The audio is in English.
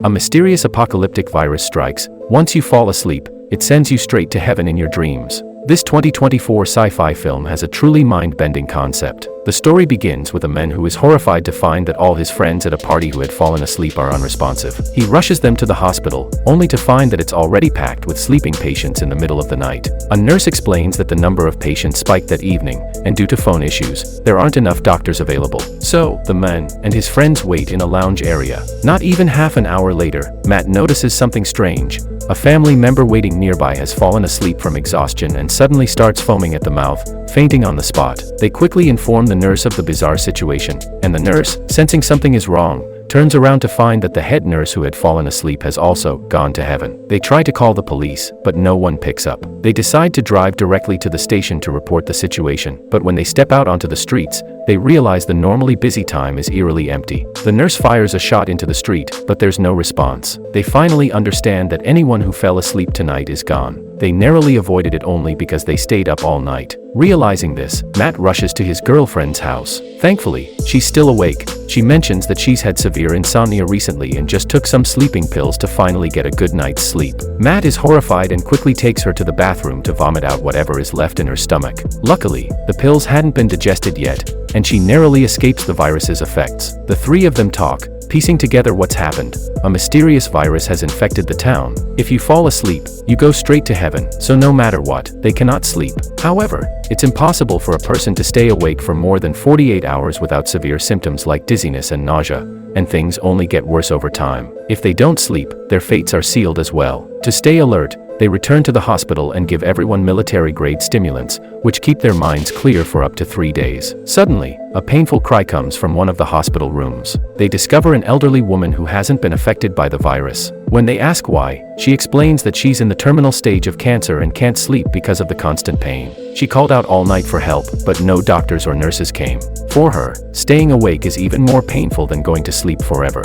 A mysterious apocalyptic virus strikes. Once you fall asleep, it sends you straight to heaven in your dreams. This 2024 sci-fi film has a truly mind-bending concept. The story begins with a man who is horrified to find that all his friends at a party who had fallen asleep are unresponsive. He rushes them to the hospital, only to find that it's already packed with sleeping patients in the middle of the night. A nurse explains that the number of patients spiked that evening, and due to phone issues, there aren't enough doctors available. So, the man and his friends wait in a lounge area. Not even half an hour later, Matt notices something strange. A family member waiting nearby has fallen asleep from exhaustion and suddenly starts foaming at the mouth, fainting on the spot. They quickly inform the nurse of the bizarre situation, and the nurse, sensing something is wrong, turns around to find that the head nurse who had fallen asleep has also gone to heaven. They try to call the police, but no one picks up. They decide to drive directly to the station to report the situation, but when they step out onto the streets, they realize the normally busy time is eerily empty. The nurse fires a shot into the street, but there's no response. They finally understand that anyone who fell asleep tonight is gone. They narrowly avoided it only because they stayed up all night. Realizing this, Matt rushes to his girlfriend's house. Thankfully, she's still awake. She mentions that she's had severe insomnia recently and just took some sleeping pills to finally get a good night's sleep. Matt is horrified and quickly takes her to the bathroom to vomit out whatever is left in her stomach. Luckily, the pills hadn't been digested yet, and she narrowly escapes the virus's effects. The three of them talk, piecing together what's happened. A mysterious virus has infected the town. If you fall asleep, you go straight to heaven, so no matter what, they cannot sleep. However, it's impossible for a person to stay awake for more than 48 hours without severe symptoms like dizziness and nausea, and things only get worse over time. If they don't sleep, their fates are sealed as well. To stay alert, they return to the hospital and give everyone military-grade stimulants, which keep their minds clear for up to 3 days. Suddenly, a painful cry comes from one of the hospital rooms. They discover an elderly woman who hasn't been affected by the virus. When they ask why, she explains that she's in the terminal stage of cancer and can't sleep because of the constant pain. She called out all night for help, but no doctors or nurses came. For her, staying awake is even more painful than going to sleep forever.